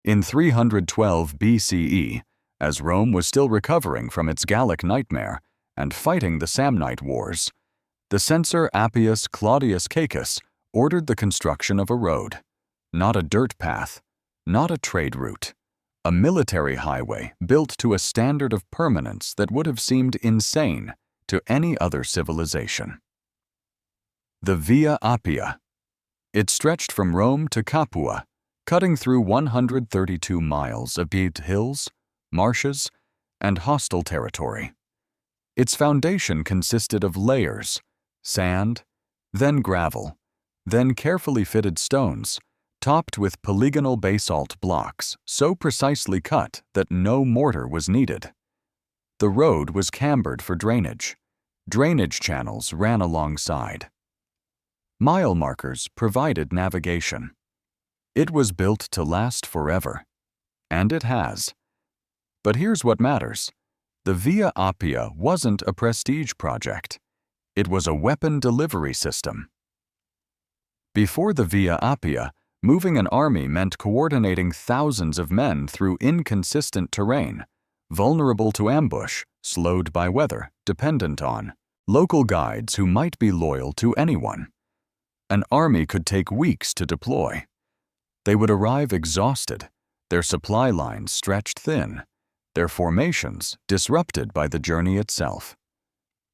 In 312 BCE, as Rome was still recovering from its Gallic nightmare and fighting the Samnite Wars, the censor Appius Claudius Caecus ordered the construction of a road, not a dirt path, not a trade route, a military highway built to a standard of permanence that would have seemed insane to any other civilization. The Via Appia. It stretched from Rome to Capua, cutting through 132 miles of paved hills, marshes, and hostile territory. Its foundation consisted of layers: sand, then gravel, then carefully fitted stones, topped with polygonal basalt blocks so precisely cut that no mortar was needed. The road was cambered for drainage. Drainage channels ran alongside. Mile markers provided navigation. It was built to last forever, and it has. But here's what matters. The Via Appia wasn't a prestige project. It was a weapon delivery system. Before the Via Appia, moving an army meant coordinating thousands of men through inconsistent terrain, vulnerable to ambush, slowed by weather, dependent on local guides who might be loyal to anyone. An army could take weeks to deploy. They would arrive exhausted, their supply lines stretched thin, their formations disrupted by the journey itself.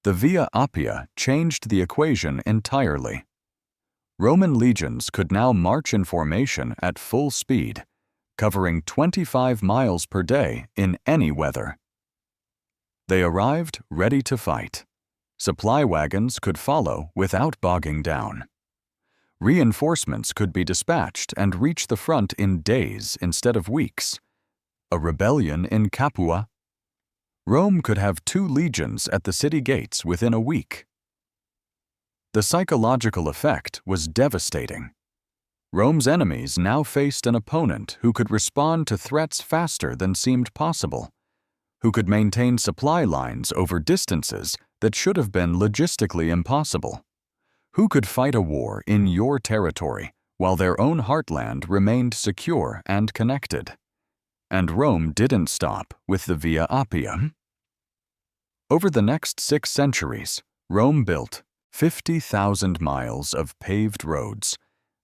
The Via Appia changed the equation entirely. Roman legions could now march in formation at full speed, covering 25 miles per day in any weather. They arrived ready to fight. Supply wagons could follow without bogging down. Reinforcements could be dispatched and reach the front in days instead of weeks. A rebellion in Capua? Rome could have 2 legions at the city gates within a week. The psychological effect was devastating. Rome's enemies now faced an opponent who could respond to threats faster than seemed possible, who could maintain supply lines over distances that should have been logistically impossible, who could fight a war in your territory while their own heartland remained secure and connected. And Rome didn't stop with the Via Appia. Over the next 6 centuries, Rome built 50,000 miles of paved roads.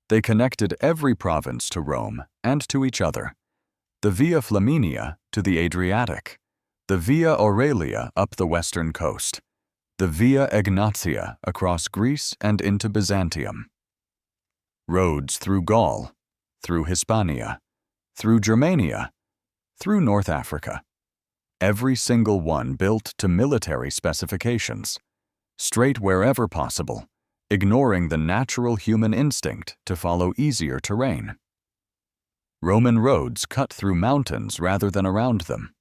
They connected every province to Rome and to each other. The Via Flaminia to the Adriatic, the Via Aurelia up the western coast, the Via Egnatia across Greece and into Byzantium. Roads through Gaul, through Hispania, through Germania, through North Africa. Every single one built to military specifications, straight wherever possible, ignoring the natural human instinct to follow easier terrain. Roman roads cut through mountains rather than around them.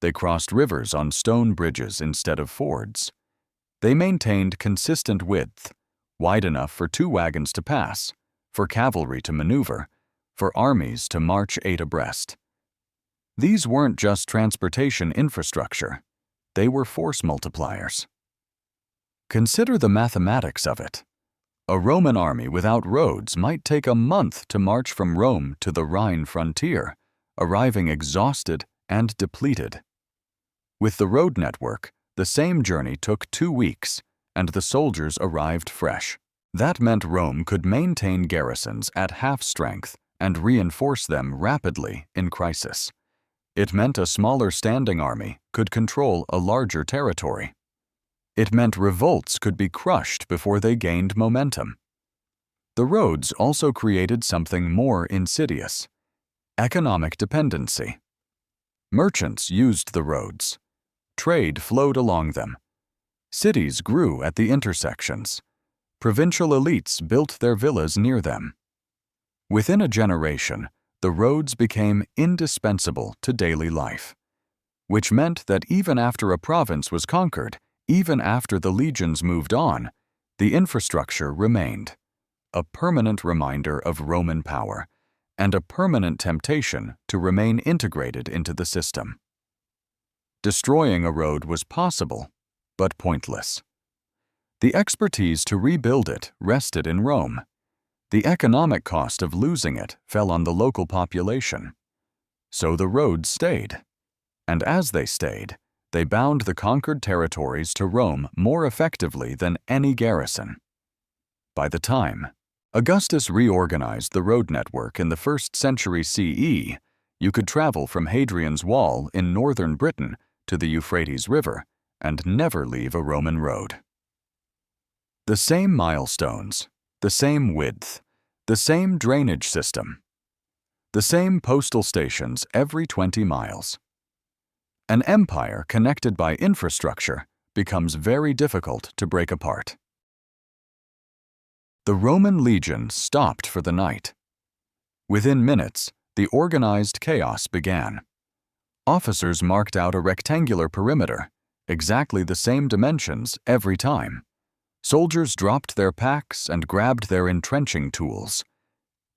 They crossed rivers on stone bridges instead of fords. They maintained consistent width, wide enough for 2 wagons to pass, for cavalry to maneuver, for armies to march 8 abreast. These weren't just transportation infrastructure. They were force multipliers. Consider the mathematics of it. A Roman army without roads might take a month to march from Rome to the Rhine frontier, arriving exhausted and depleted. With the road network, the same journey took 2 weeks, and the soldiers arrived fresh. That meant Rome could maintain garrisons at half strength and reinforce them rapidly in crisis. It meant a smaller standing army could control a larger territory. It meant revolts could be crushed before they gained momentum. The roads also created something more insidious: economic dependency. Merchants used the roads. Trade flowed along them. Cities grew at the intersections. Provincial elites built their villas near them. Within a generation, the roads became indispensable to daily life, which meant that even after a province was conquered, even after the legions moved on, the infrastructure remained, a permanent reminder of Roman power, and a permanent temptation to remain integrated into the system. Destroying a road was possible, but pointless. The expertise to rebuild it rested in Rome. The economic cost of losing it fell on the local population. so the roads stayed. And as they stayed, they bound the conquered territories to Rome more effectively than any garrison. By the time Augustus reorganized the road network in the 1st century CE, you could travel from Hadrian's Wall in northern Britain to the Euphrates River and never leave a Roman road. The same milestones, the same width, the same drainage system, the same postal stations every 20 miles. An empire connected by infrastructure becomes very difficult to break apart. The Roman legion stopped for the night. Within minutes, the organized chaos began. Officers marked out a rectangular perimeter, exactly the same dimensions every time. Soldiers dropped their packs and grabbed their entrenching tools.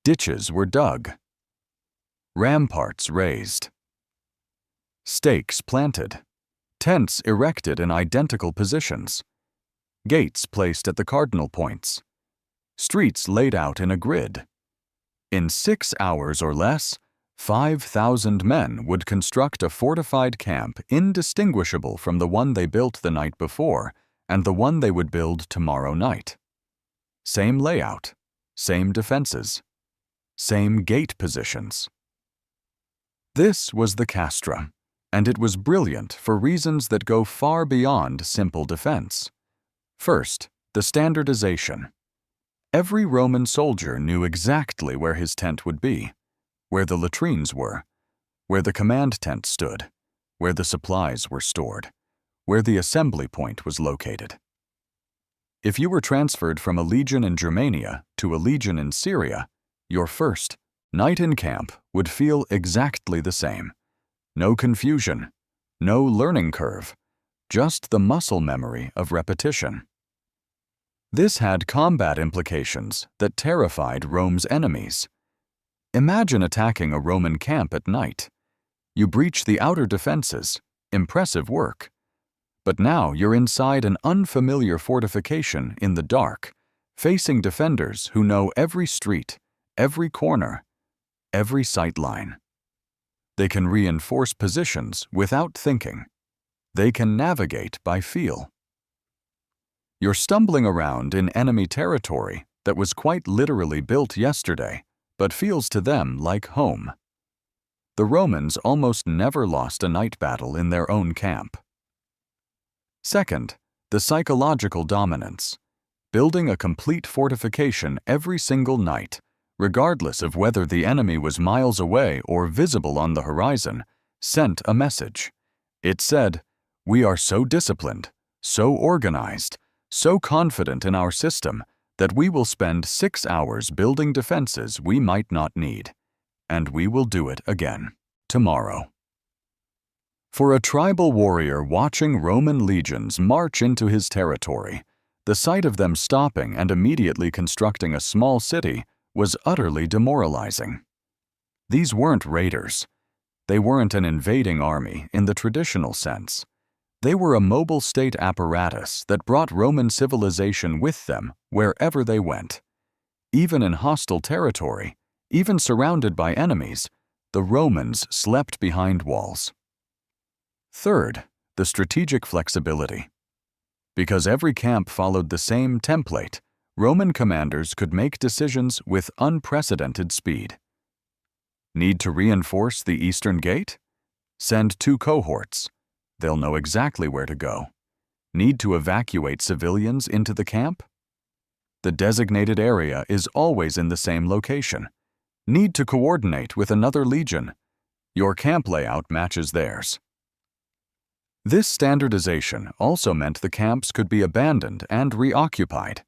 Ditches were dug. Ramparts raised. Stakes planted. Tents erected in identical positions. Gates placed at the cardinal points. Streets laid out in a grid. In 6 hours or less, 5,000 men would construct a fortified camp indistinguishable from the one they built the night before and the one they would build tomorrow night. Same layout, same defenses, same gate positions. This was the castra, and it was brilliant for reasons that go far beyond simple defense. First, the standardization. Every Roman soldier knew exactly where his tent would be, where the latrines were, where the command tent stood, where the supplies were stored, where the assembly point was located. If you were transferred from a legion in Germania to a legion in Syria, your first night in camp would feel exactly the same. No confusion, no learning curve, just the muscle memory of repetition. This had combat implications that terrified Rome's enemies. Imagine attacking a Roman camp at night. You breach the outer defenses, impressive work. But now you're inside an unfamiliar fortification in the dark, facing defenders who know every street, every corner, every sight line. They can reinforce positions without thinking. They can navigate by feel. You're stumbling around in enemy territory that was quite literally built yesterday, but feels to them like home. The Romans almost never lost a night battle in their own camp. Second, the psychological dominance. Building a complete fortification every single night, regardless of whether the enemy was miles away or visible on the horizon, sent a message. It said, "We are so disciplined, so organized, so confident in our system that we will spend 6 hours building defenses we might not need, and we will do it again tomorrow." For a tribal warrior watching Roman legions march into his territory, the sight of them stopping and immediately constructing a small city was utterly demoralizing. These weren't raiders. They weren't an invading army in the traditional sense. They were a mobile state apparatus that brought Roman civilization with them wherever they went. Even in hostile territory, even surrounded by enemies, the Romans slept behind walls. Third, the strategic flexibility. Because every camp followed the same template, Roman commanders could make decisions with unprecedented speed. Need to reinforce the eastern gate? Send 2 cohorts. They'll know exactly where to go. Need to evacuate civilians into the camp? The designated area is always in the same location. Need to coordinate with another legion? Your camp layout matches theirs. This standardization also meant the camps could be abandoned and reoccupied.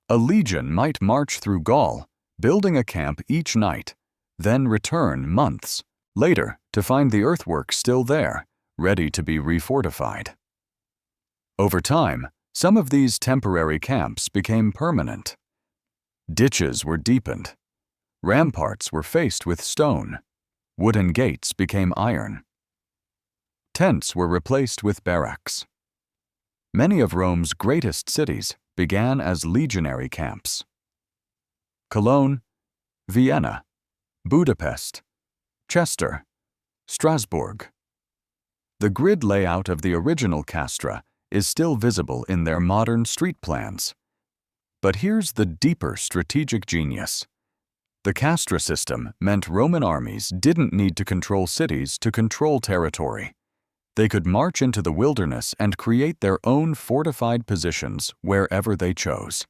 A legion might march through Gaul, building a camp each night, then return months later to find the earthwork still there, ready to be refortified. Over time, some of these temporary camps became permanent. Ditches were deepened. Ramparts were faced with stone. Wooden gates became iron. Tents were replaced with barracks. Many of Rome's greatest cities began as legionary camps. Cologne, Vienna, Budapest, Chester, Strasbourg. The grid layout of the original castra is still visible in their modern street plans. But here's the deeper strategic genius. The castra system meant Roman armies didn't need to control cities to control territory. They could march into the wilderness and create their own fortified positions wherever they chose.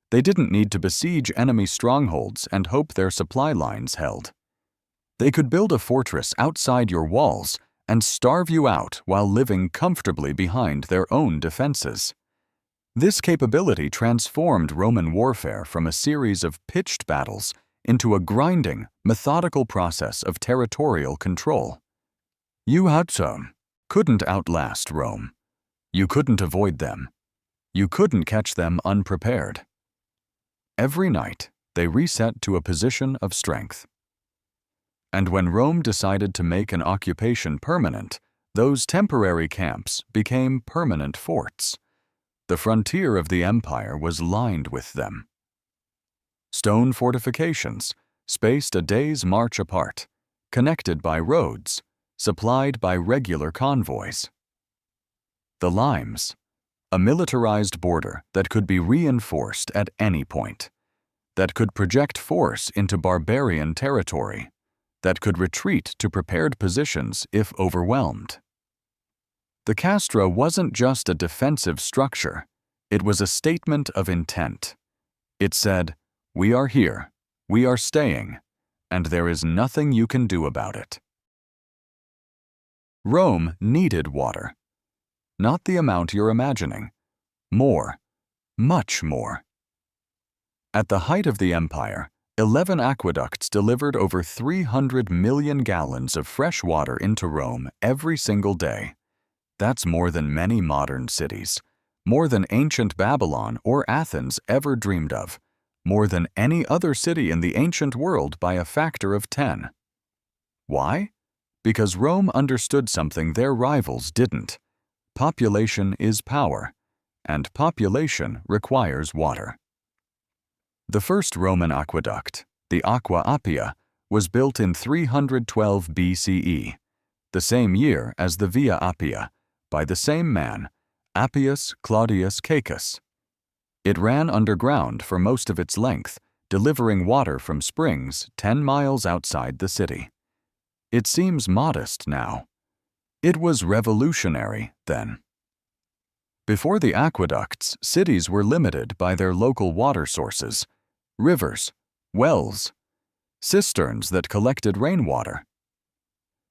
They didn't need to besiege enemy strongholds and hope their supply lines held. They could build a fortress outside your walls and starve you out while living comfortably behind their own defenses. This capability transformed Roman warfare from a series of pitched battles into a grinding, methodical process of territorial control. You couldn't outlast Rome. You couldn't avoid them. You couldn't catch them unprepared. Every night, they reset to a position of strength. And when Rome decided to make an occupation permanent, those temporary camps became permanent forts. The frontier of the empire was lined with them. Stone fortifications, spaced a day's march apart, connected by roads, supplied by regular convoys. The limes, a militarized border that could be reinforced at any point, that could project force into barbarian territory, that could retreat to prepared positions if overwhelmed. The castra wasn't just a defensive structure, it was a statement of intent. It said, "We are here, we are staying, and there is nothing you can do about it." Rome needed water. Not the amount you're imagining. More, much more. At the height of the empire, 11 aqueducts delivered over 300 million gallons of fresh water into Rome every single day. That's more than many modern cities, more than ancient Babylon or Athens ever dreamed of, more than any other city in the ancient world by a factor of 10. Why? Because Rome understood something their rivals didn't. Population is power, and population requires water. The first Roman aqueduct, the Aqua Appia, was built in 312 BCE, the same year as the Via Appia, by the same man, Appius Claudius Caecus. It ran underground for most of its length, delivering water from springs 10 miles outside the city. It seems modest now. It was revolutionary then. Before the aqueducts, cities were limited by their local water sources, rivers, wells, cisterns that collected rainwater.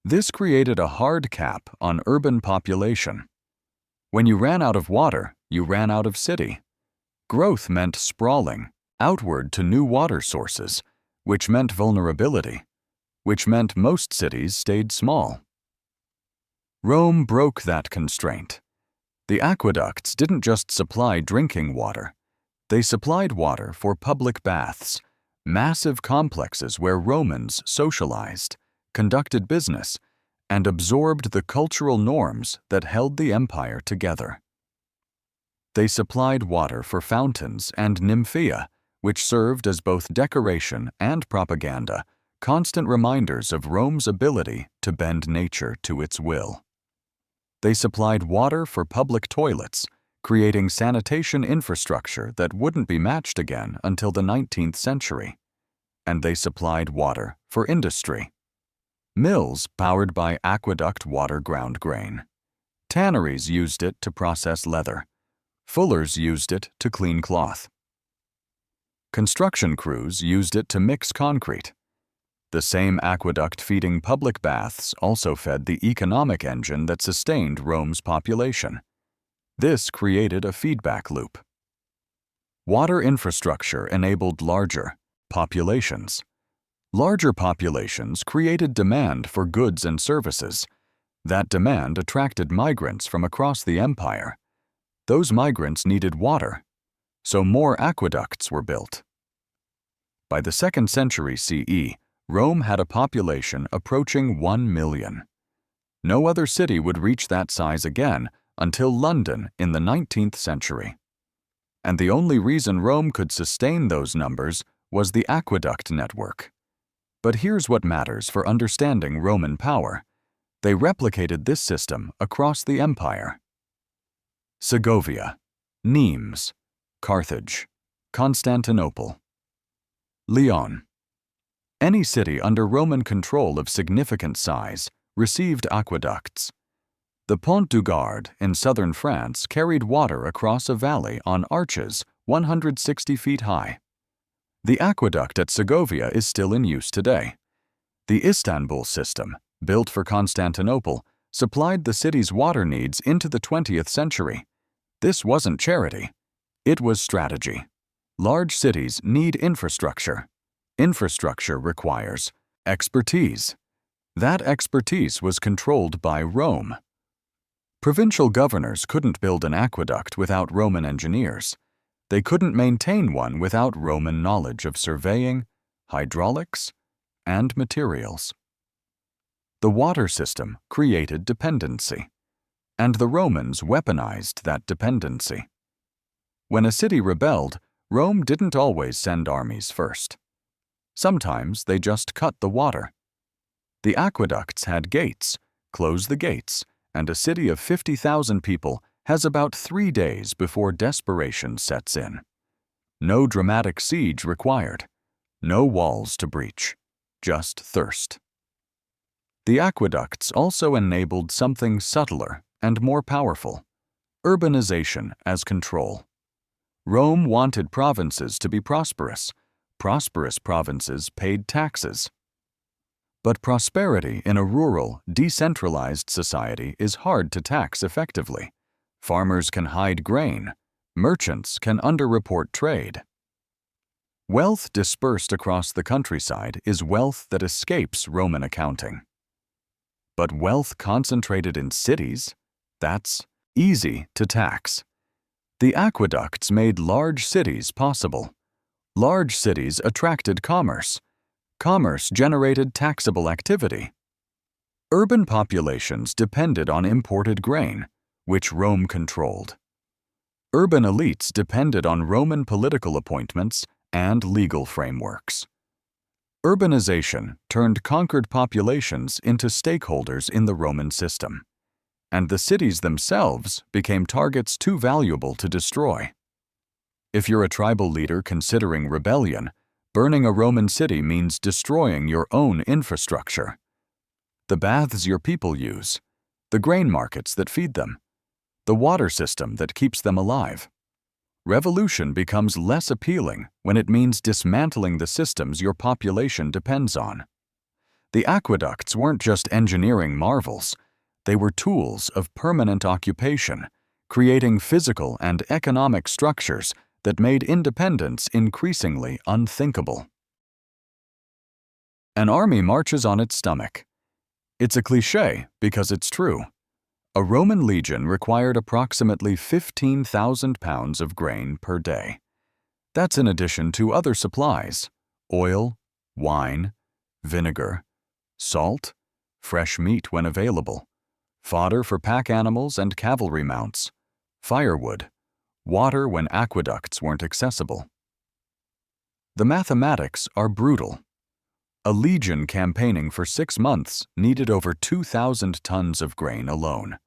This created a hard cap on urban population. When you ran out of water, you ran out of city. Growth meant sprawling, outward to new water sources, which meant vulnerability, which meant most cities stayed small. Rome broke that constraint. The aqueducts didn't just supply drinking water. They supplied water for public baths, massive complexes where Romans socialized, conducted business, and absorbed the cultural norms that held the empire together. They supplied water for fountains and nymphea, which served as both decoration and propaganda, constant reminders of Rome's ability to bend nature to its will. They supplied water for public toilets, creating sanitation infrastructure that wouldn't be matched again until the 19th century. And they supplied water for industry. Mills powered by aqueduct water ground grain. Tanneries used it to process leather. Fullers used it to clean cloth. Construction crews used it to mix concrete. The same aqueduct feeding public baths also fed the economic engine that sustained Rome's population. This created a feedback loop. Water infrastructure enabled larger populations. Larger populations created demand for goods and services. That demand attracted migrants from across the empire. Those migrants needed water, so more aqueducts were built. By the 2nd century CE, Rome had a population approaching 1 million. No other city would reach that size again until London in the 19th century. And the only reason Rome could sustain those numbers was the aqueduct network. But here's what matters for understanding Roman power. They replicated this system across the empire. Segovia, Nimes, Carthage, Constantinople. Lyon. Any city under Roman control of significant size received aqueducts. The Pont du Gard in southern France carried water across a valley on arches 160 feet high. The aqueduct at Segovia is still in use today. The Istanbul system, built for Constantinople, supplied the city's water needs into the 20th century. This wasn't charity. It was strategy. Large cities need infrastructure. Infrastructure requires expertise. That expertise was controlled by Rome. Provincial governors couldn't build an aqueduct without Roman engineers. They couldn't maintain one without Roman knowledge of surveying, hydraulics, and materials. The water system created dependency, and the Romans weaponized that dependency. When a city rebelled, Rome didn't always send armies first. Sometimes they just cut the water. The aqueducts had gates. Close the gates, and a city of 50,000 people has about 3 days before desperation sets in. No dramatic siege required. No walls to breach. Just thirst. The aqueducts also enabled something subtler and more powerful: urbanization as control. Rome wanted provinces to be prosperous. Prosperous provinces paid taxes. But prosperity in a rural, decentralized society is hard to tax effectively. Farmers can hide grain. Merchants can underreport trade. Wealth dispersed across the countryside is wealth that escapes Roman accounting. But wealth concentrated in cities, that's easy to tax. The aqueducts made large cities possible. Large cities attracted commerce. Commerce generated taxable activity. Urban populations depended on imported grain, which Rome controlled. Urban elites depended on Roman political appointments and legal frameworks. Urbanization turned conquered populations into stakeholders in the Roman system, and the cities themselves became targets too valuable to destroy. If you're a tribal leader considering rebellion, burning a Roman city means destroying your own infrastructure. The baths your people use, the grain markets that feed them, the water system that keeps them alive. Revolution becomes less appealing when it means dismantling the systems your population depends on. The aqueducts weren't just engineering marvels. They were tools of permanent occupation, creating physical and economic structures that made independence increasingly unthinkable. An army marches on its stomach. It's a cliché because it's true. A Roman legion required approximately 15,000 pounds of grain per day. That's in addition to other supplies: oil, wine, vinegar, salt, fresh meat when available, fodder for pack animals and cavalry mounts, firewood, water when aqueducts weren't accessible. The mathematics are brutal. A legion campaigning for 6 months needed over 2,000 tons of grain alone.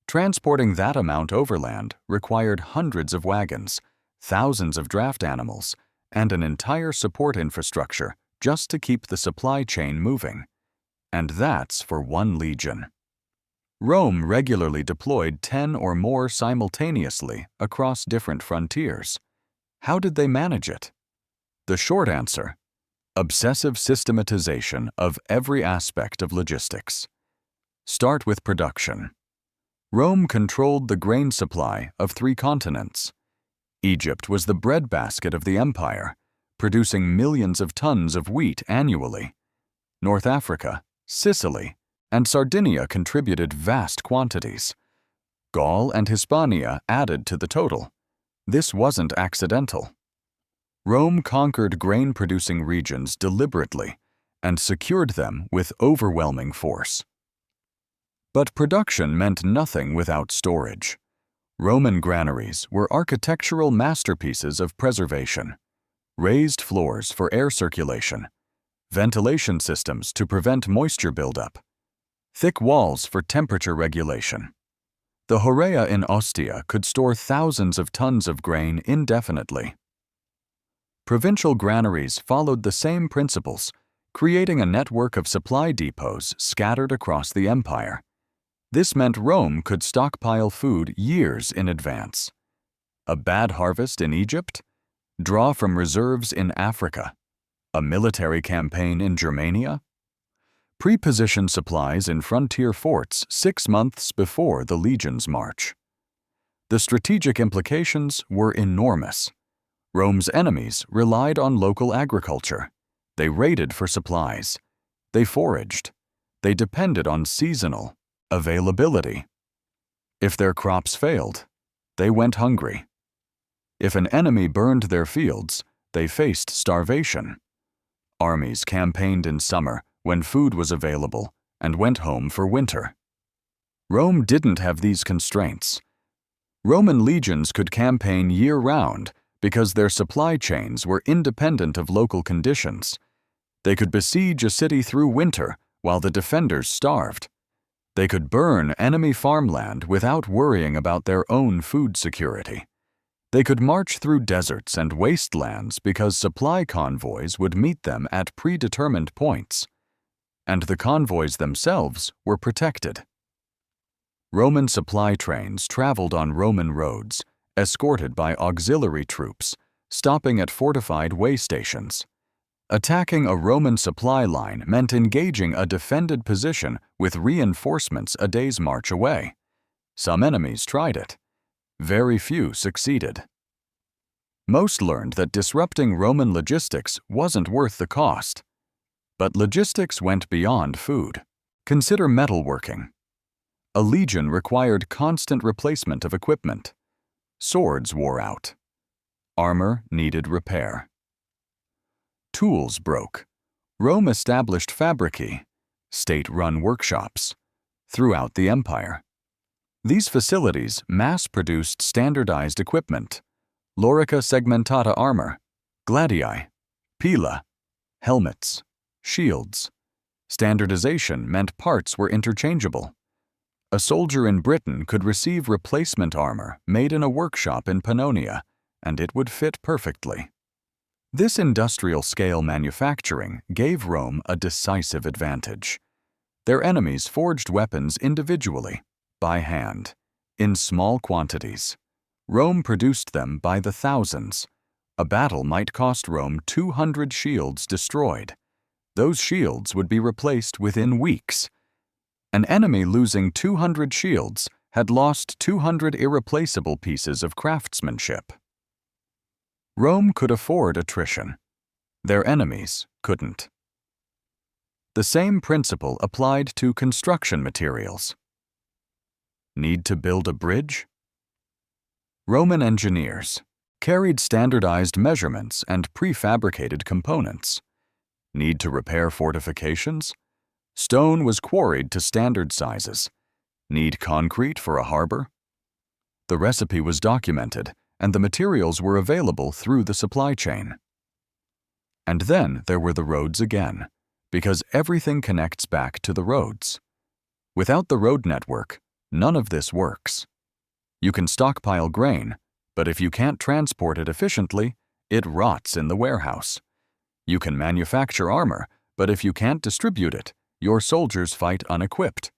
Transporting that amount overland required hundreds of wagons, thousands of draft animals, and an entire support infrastructure just to keep the supply chain moving. And that's for one legion. Rome regularly deployed 10 or more simultaneously across different frontiers. How did they manage it? The short answer: obsessive systematization of every aspect of logistics. Start with production. Rome controlled the grain supply of 3 continents. Egypt was the breadbasket of the empire, producing millions of tons of wheat annually. North Africa, Sicily, and Sardinia contributed vast quantities. Gaul and Hispania added to the total. This wasn't accidental. Rome conquered grain-producing regions deliberately and secured them with overwhelming force. But production meant nothing without storage. Roman granaries were architectural masterpieces of preservation. Raised floors for air circulation, ventilation systems to prevent moisture buildup, Thick walls for temperature regulation. The Horea in Ostia could store thousands of tons of grain indefinitely. Provincial granaries followed the same principles, creating a network of supply depots scattered across the empire. This meant Rome could stockpile food years in advance. A bad harvest in Egypt? Draw from reserves in Africa. A military campaign in Germania? Pre-position supplies in frontier forts 6 months before the legion's march. The strategic implications were enormous. Rome's enemies relied on local agriculture. They raided for supplies. They foraged. They depended on seasonal availability. If their crops failed, they went hungry. If an enemy burned their fields, they faced starvation. Armies campaigned in summer when food was available and went home for winter. Rome didn't have these constraints. Roman legions could campaign year-round because their supply chains were independent of local conditions. They could besiege a city through winter while the defenders starved. They could burn enemy farmland without worrying about their own food security. They could march through deserts and wastelands because supply convoys would meet them at predetermined points. And the convoys themselves were protected. Roman supply trains traveled on Roman roads, escorted by auxiliary troops, stopping at fortified way stations. Attacking a Roman supply line meant engaging a defended position with reinforcements a day's march away. Some enemies tried it. Very few succeeded. Most learned that disrupting Roman logistics wasn't worth the cost. But logistics went beyond food. Consider metalworking. A legion required constant replacement of equipment. Swords wore out. Armor needed repair. Tools broke. Rome established fabrici, state-run workshops, throughout the empire. These facilities mass-produced standardized equipment: lorica segmentata armor, gladii, pila, helmets, shields. Standardization meant parts were interchangeable. A soldier in Britain could receive replacement armor made in a workshop in Pannonia, and it would fit perfectly. This industrial-scale manufacturing gave Rome a decisive advantage. Their enemies forged weapons individually, by hand, in small quantities. Rome produced them by the thousands. A battle might cost Rome 200 shields destroyed. Those shields would be replaced within weeks. An enemy losing 200 shields had lost 200 irreplaceable pieces of craftsmanship. Rome could afford attrition. Their enemies couldn't. The same principle applied to construction materials. Need to build a bridge? Roman engineers carried standardized measurements and prefabricated components. Need to repair fortifications? Stone was quarried to standard sizes. Need concrete for a harbor? The recipe was documented, and the materials were available through the supply chain. And then there were the roads again, because everything connects back to the roads. Without the road network, none of this works. You can stockpile grain, but if you can't transport it efficiently, it rots in the warehouse. You can manufacture armor, but if you can't distribute it, your soldiers fight unequipped.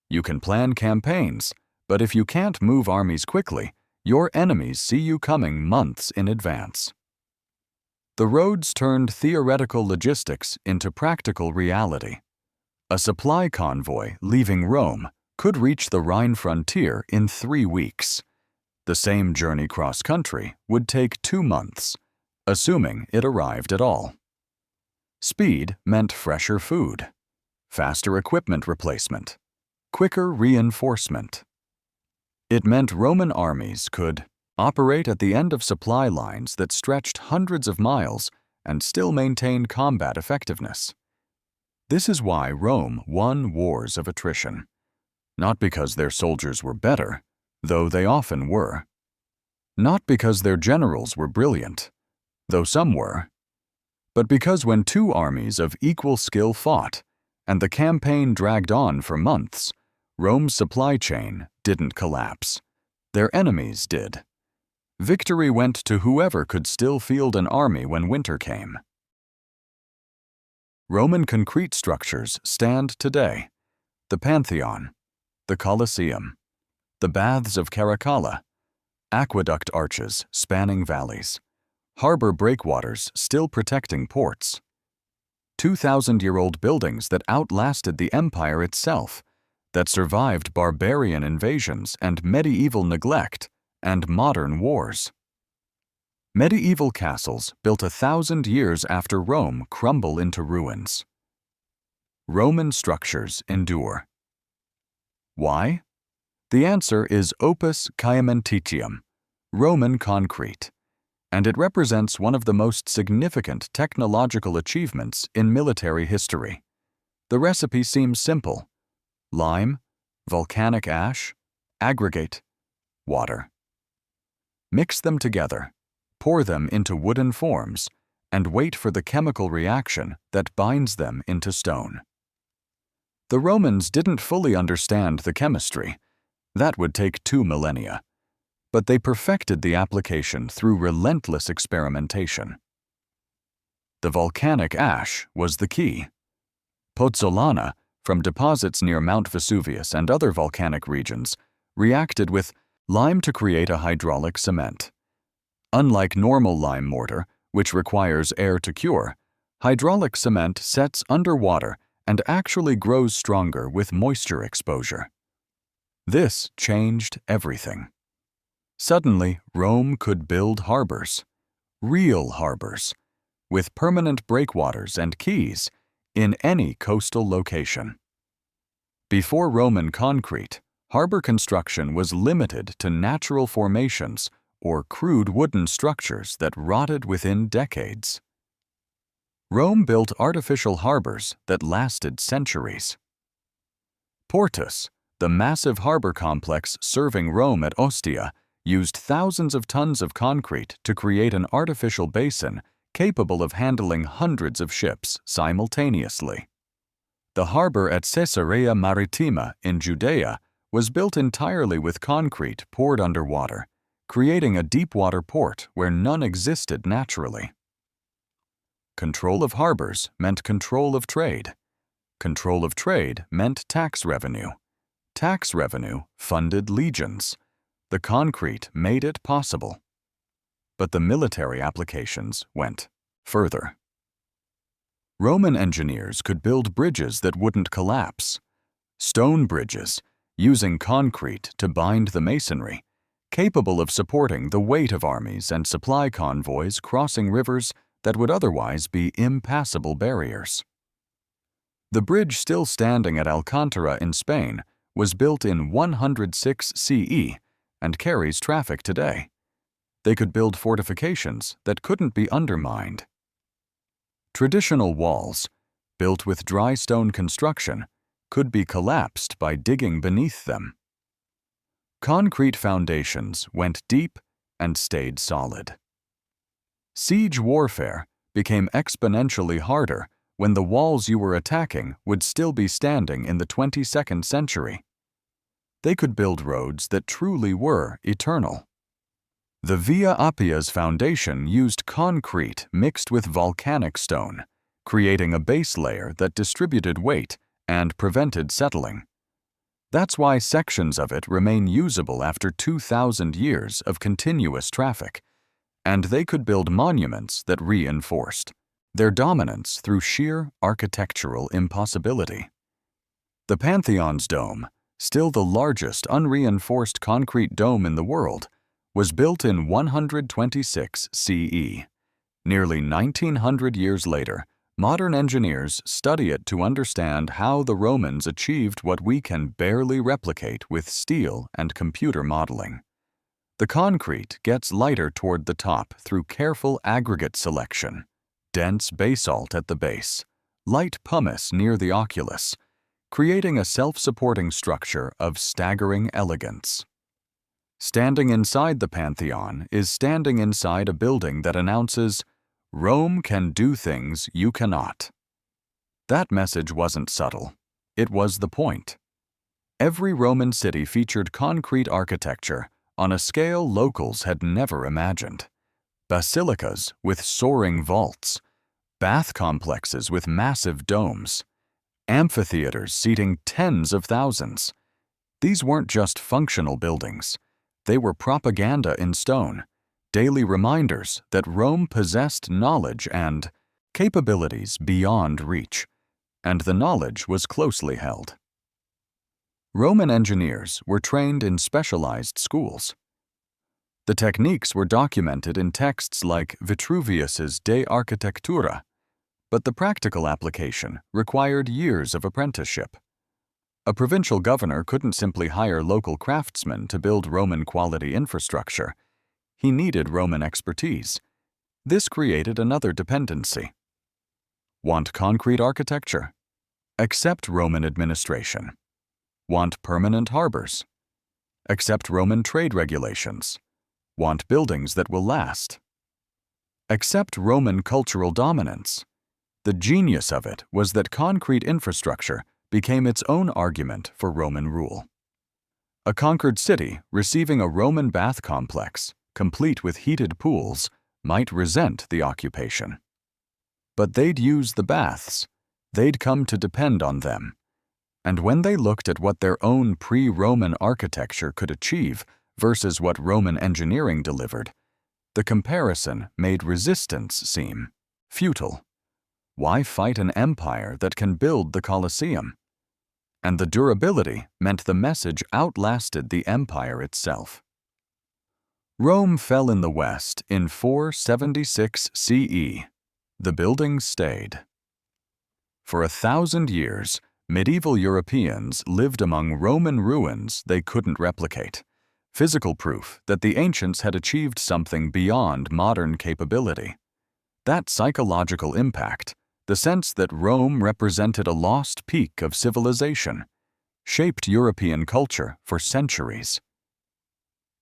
You can plan campaigns, but if you can't move armies quickly, your enemies see you coming months in advance. The roads turned theoretical logistics into practical reality. A supply convoy leaving Rome could reach the Rhine frontier in 3 weeks. The same journey cross-country would take 2 months, assuming it arrived at all. Speed meant fresher food, faster equipment replacement, quicker reinforcement. It meant Roman armies could operate at the end of supply lines that stretched hundreds of miles and still maintain combat effectiveness. This is why Rome won wars of attrition. Not because their soldiers were better, though they often were. Not because their generals were brilliant, though some were. But because when 2 armies of equal skill fought, and the campaign dragged on for months, Rome's supply chain didn't collapse. Their enemies did. Victory went to whoever could still field an army when winter came. Roman concrete structures stand today: the Pantheon, the Colosseum, the Baths of Caracalla, aqueduct arches spanning valleys, harbor breakwaters still protecting ports, 2,000-year-old buildings that outlasted the empire itself, that survived barbarian invasions and medieval neglect and modern wars. Medieval castles built 1,000 years after Rome crumble into ruins. Roman structures endure. Why? The answer is opus caementitium, Roman concrete, and it represents one of the most significant technological achievements in military history. The recipe seems simple: lime, volcanic ash, aggregate, water. Mix them together, pour them into wooden forms, and wait for the chemical reaction that binds them into stone. The Romans didn't fully understand the chemistry. That would take 2 millennia. But they perfected the application through relentless experimentation. The volcanic ash was the key. Pozzolana, from deposits near Mount Vesuvius and other volcanic regions, reacted with lime to create a hydraulic cement. Unlike normal lime mortar, which requires air to cure, hydraulic cement sets underwater and actually grows stronger with moisture exposure. This changed everything. Suddenly, Rome could build harbors, real harbors, with permanent breakwaters and quays in any coastal location. Before Roman concrete, harbor construction was limited to natural formations or crude wooden structures that rotted within decades. Rome built artificial harbors that lasted centuries. Portus, the massive harbor complex serving Rome at Ostia, used thousands of tons of concrete to create an artificial basin capable of handling hundreds of ships simultaneously. The harbor at Caesarea Maritima in Judea was built entirely with concrete poured underwater, creating a deep-water port where none existed naturally. Control of harbors meant control of trade. Control of trade meant tax revenue. Tax revenue funded legions. The concrete made it possible. But the military applications went further. Roman engineers could build bridges that wouldn't collapse. Stone bridges, using concrete to bind the masonry, capable of supporting the weight of armies and supply convoys crossing rivers that would otherwise be impassable barriers. The bridge still standing at Alcántara in Spain was built in 106 CE and carries traffic today. They could build fortifications that couldn't be undermined. Traditional walls, built with dry stone construction, could be collapsed by digging beneath them. Concrete foundations went deep and stayed solid. Siege warfare became exponentially harder when the walls you were attacking would still be standing in the 22nd century. They could build roads that truly were eternal. The Via Appia's foundation used concrete mixed with volcanic stone, creating a base layer that distributed weight and prevented settling. That's why sections of it remain usable after 2,000 years of continuous traffic, and they could build monuments that reinforced their dominance through sheer architectural impossibility. The Pantheon's dome, still the largest unreinforced concrete dome in the world, was built in 126 CE. Nearly 1,900 years later, modern engineers study it to understand how the Romans achieved what we can barely replicate with steel and computer modeling. The concrete gets lighter toward the top through careful aggregate selection, dense basalt at the base, light pumice near the oculus, creating a self-supporting structure of staggering elegance. Standing inside the Pantheon is standing inside a building that announces, "Rome can do things you cannot." That message wasn't subtle. It was the point. Every Roman city featured concrete architecture on a scale locals had never imagined. Basilicas with soaring vaults, bath complexes with massive domes, amphitheaters seating tens of thousands. These weren't just functional buildings. They were propaganda in stone, daily reminders that Rome possessed knowledge and capabilities beyond reach, and the knowledge was closely held. Roman engineers were trained in specialized schools. The techniques were documented in texts like Vitruvius's De Architectura, but the practical application required years of apprenticeship. A provincial governor couldn't simply hire local craftsmen to build Roman-quality infrastructure. He needed Roman expertise. This created another dependency. Want concrete architecture? Accept Roman administration. Want permanent harbors? Accept Roman trade regulations. Want buildings that will last? Accept Roman cultural dominance. The genius of it was that concrete infrastructure became its own argument for Roman rule. A conquered city receiving a Roman bath complex, complete with heated pools, might resent the occupation. But they'd use the baths. They'd come to depend on them. And when they looked at what their own pre-Roman architecture could achieve versus what Roman engineering delivered, the comparison made resistance seem futile. Why fight an empire that can build the Colosseum? And the durability meant the message outlasted the empire itself. Rome fell in the West in 476 CE. The buildings stayed. For 1,000 years, medieval Europeans lived among Roman ruins they couldn't replicate, physical proof that the ancients had achieved something beyond modern capability. That psychological impact, the sense that Rome represented a lost peak of civilization, shaped European culture for centuries.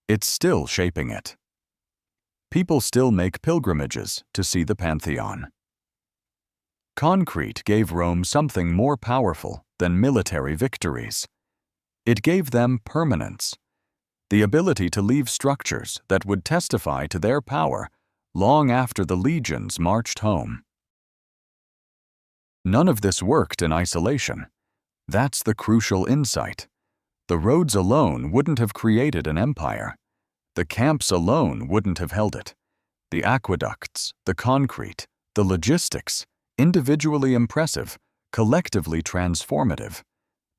It's still shaping it. People still make pilgrimages to see the Pantheon. Concrete gave Rome something more powerful than military victories. It gave them permanence, the ability to leave structures that would testify to their power long after the legions marched home. None of this worked in isolation. That's the crucial insight. The roads alone wouldn't have created an empire. The camps alone wouldn't have held it. The aqueducts, the concrete, the logistics, individually impressive, collectively transformative,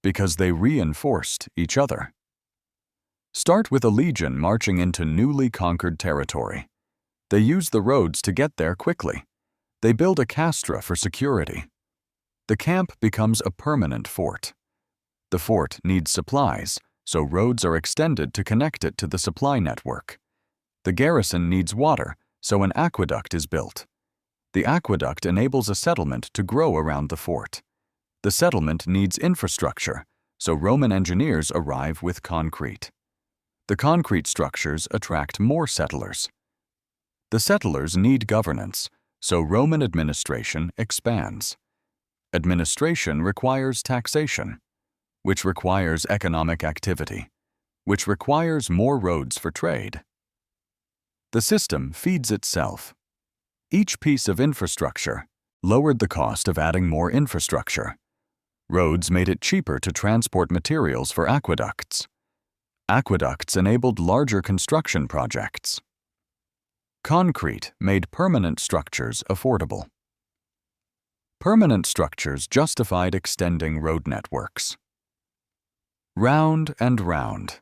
because they reinforced each other. Start with a legion marching into newly conquered territory. They use the roads to get there quickly. They build a castra for security. The camp becomes a permanent fort. The fort needs supplies, so roads are extended to connect it to the supply network. The garrison needs water, so an aqueduct is built. The aqueduct enables a settlement to grow around the fort. The settlement needs infrastructure, so Roman engineers arrive with concrete. The concrete structures attract more settlers. The settlers need governance, so Roman administration expands. Administration requires taxation, which requires economic activity, which requires more roads for trade. The system feeds itself. Each piece of infrastructure lowered the cost of adding more infrastructure. Roads made it cheaper to transport materials for aqueducts. Aqueducts enabled larger construction projects. Concrete made permanent structures affordable. Permanent structures justified extending road networks. Round and round,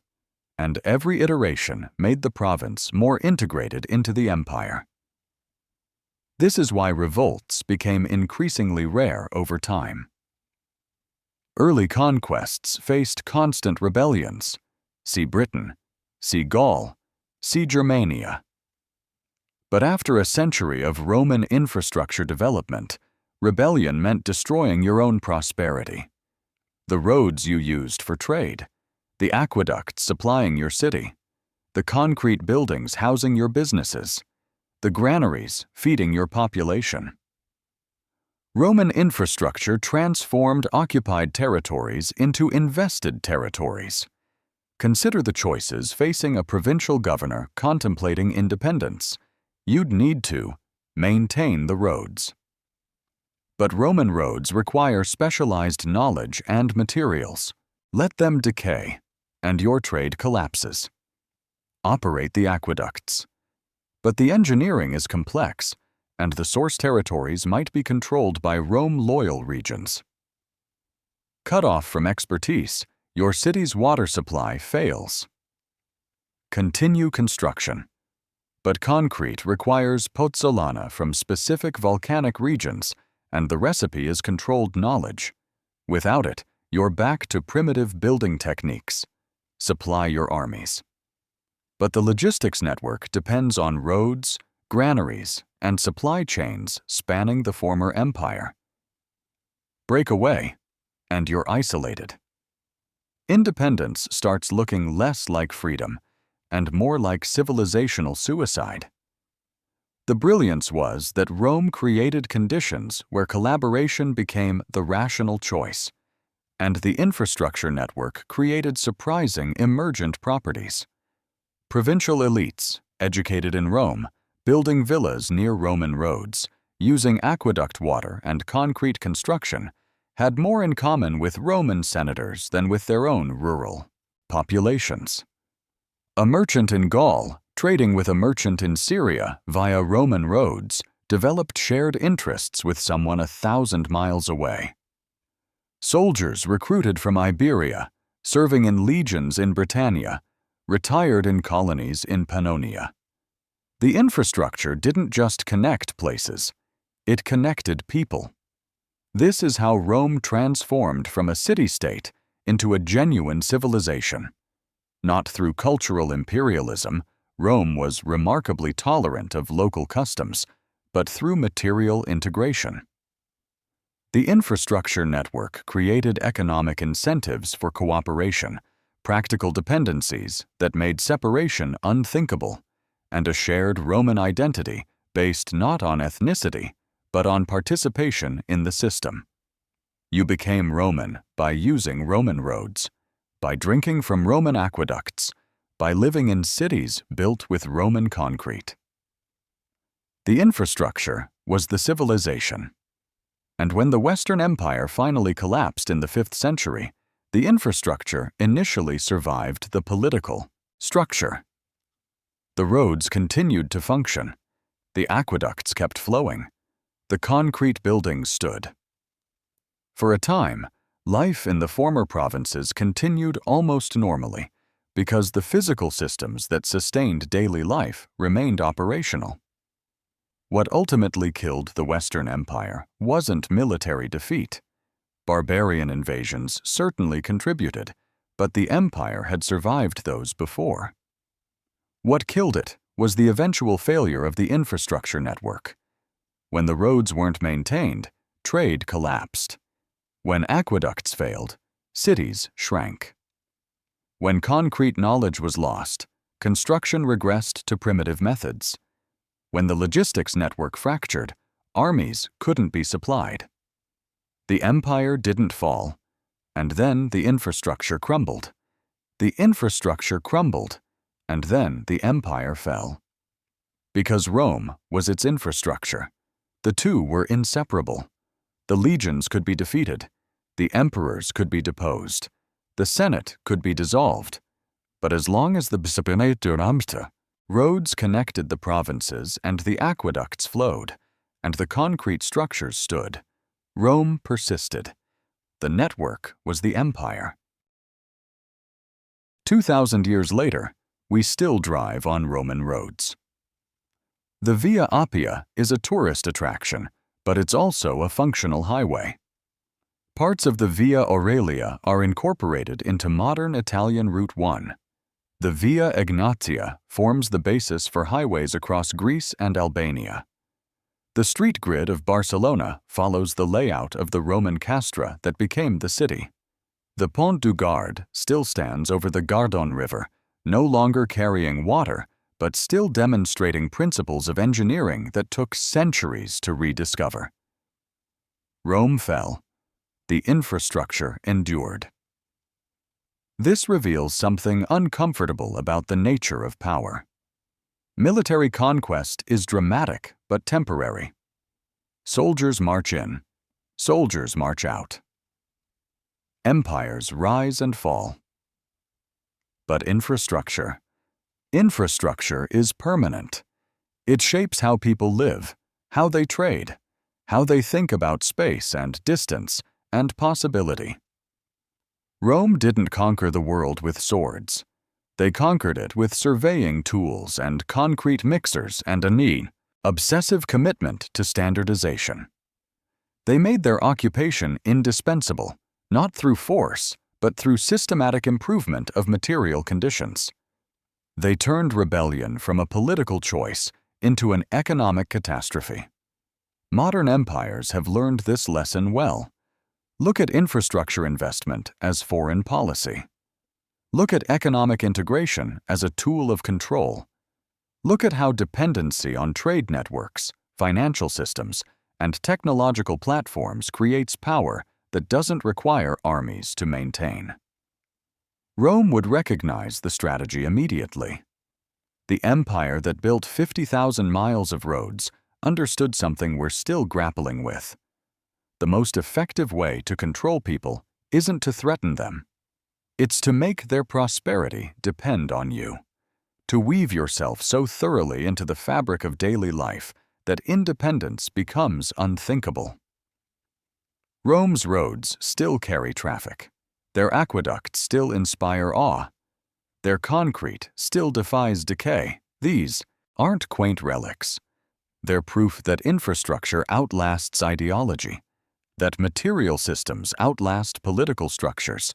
and every iteration made the province more integrated into the empire. This is why revolts became increasingly rare over time. Early conquests faced constant rebellions. See Britain, see Gaul, see Germania. But after a century of Roman infrastructure development, rebellion meant destroying your own prosperity. The roads you used for trade, the aqueducts supplying your city, the concrete buildings housing your businesses, the granaries feeding your population. Roman infrastructure transformed occupied territories into invested territories. Consider the choices facing a provincial governor contemplating independence. You'd need to maintain the roads. But Roman roads require specialized knowledge and materials. Let them decay, and your trade collapses. Operate the aqueducts. But the engineering is complex, and the source territories might be controlled by Rome-loyal regions. Cut off from expertise, your city's water supply fails. Continue construction. But concrete requires pozzolana from specific volcanic regions, and the recipe is controlled knowledge. Without it, you're back to primitive building techniques. Supply your armies. But the logistics network depends on roads, granaries, and supply chains spanning the former empire. Break away, and you're isolated. Independence starts looking less like freedom and more like civilizational suicide. The brilliance was that Rome created conditions where collaboration became the rational choice, and the infrastructure network created surprising emergent properties. Provincial elites, educated in Rome, building villas near Roman roads, using aqueduct water and concrete construction, had more in common with Roman senators than with their own rural populations. A merchant in Gaul, trading with a merchant in Syria via Roman roads, developed shared interests with someone 1,000 miles away. Soldiers recruited from Iberia, serving in legions in Britannia, retired in colonies in Pannonia. The infrastructure didn't just connect places, it connected people. This is how Rome transformed from a city-state into a genuine civilization. Not through cultural imperialism, Rome was remarkably tolerant of local customs, but through material integration. The infrastructure network created economic incentives for cooperation, practical dependencies that made separation unthinkable, and a shared Roman identity based not on ethnicity, but on participation in the system. You became Roman by using Roman roads, by drinking from Roman aqueducts, by living in cities built with Roman concrete. The infrastructure was the civilization. And when the Western Empire finally collapsed in the 5th century, the infrastructure initially survived the political structure. The roads continued to function. The aqueducts kept flowing. The concrete buildings stood. For a time, life in the former provinces continued almost normally because the physical systems that sustained daily life remained operational. What ultimately killed the Western Empire wasn't military defeat. Barbarian invasions certainly contributed, but the empire had survived those before. What killed it was the eventual failure of the infrastructure network. When the roads weren't maintained, trade collapsed. When aqueducts failed, cities shrank. When concrete knowledge was lost, construction regressed to primitive methods. When the logistics network fractured, armies couldn't be supplied. The empire didn't fall, and then the infrastructure crumbled. The infrastructure crumbled, and then the empire fell. Because Rome was its infrastructure, the two were inseparable. The legions could be defeated, the emperors could be deposed, the Senate could be dissolved, but as long as the roads connected the provinces and the aqueducts flowed, and the concrete structures stood, Rome persisted. The network was the empire. 2,000 years later, we still drive on Roman roads. The Via Appia is a tourist attraction, but it's also a functional highway. Parts of the Via Aurelia are incorporated into modern Italian Route 1. The Via Egnatia forms the basis for highways across Greece and Albania. The street grid of Barcelona follows the layout of the Roman castra that became the city. The Pont du Gard still stands over the Gardon River, no longer carrying water, but still demonstrating principles of engineering that took centuries to rediscover. Rome fell. The infrastructure endured. This reveals something uncomfortable about the nature of power. Military conquest is dramatic but temporary. Soldiers march in. Soldiers march out. Empires rise and fall. But infrastructure is permanent. It shapes how people live, how they trade, how they think about space and distance and possibility. Rome didn't conquer the world with swords. They conquered it with surveying tools and concrete mixers and a obsessive commitment to standardization. They made their occupation indispensable, not through force, but through systematic improvement of material conditions. They turned rebellion from a political choice into an economic catastrophe. Modern empires have learned this lesson well. Look at infrastructure investment as foreign policy. Look at economic integration as a tool of control. Look at how dependency on trade networks, financial systems, and technological platforms creates power that doesn't require armies to maintain. Rome would recognize the strategy immediately. The empire that built 50,000 miles of roads understood something we're still grappling with. The most effective way to control people isn't to threaten them. It's to make their prosperity depend on you, to weave yourself so thoroughly into the fabric of daily life that independence becomes unthinkable. Rome's roads still carry traffic. Their aqueducts still inspire awe. Their concrete still defies decay. These aren't quaint relics. They're proof that infrastructure outlasts ideology, that material systems outlast political structures,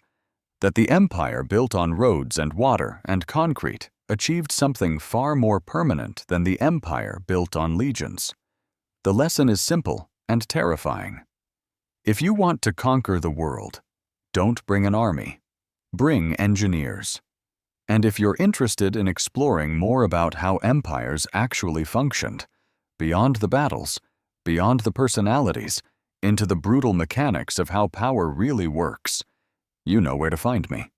that the empire built on roads and water and concrete achieved something far more permanent than the empire built on legions. The lesson is simple and terrifying. If you want to conquer the world, don't bring an army. Bring engineers. And if you're interested in exploring more about how empires actually functioned, beyond the battles, beyond the personalities, into the brutal mechanics of how power really works, you know where to find me.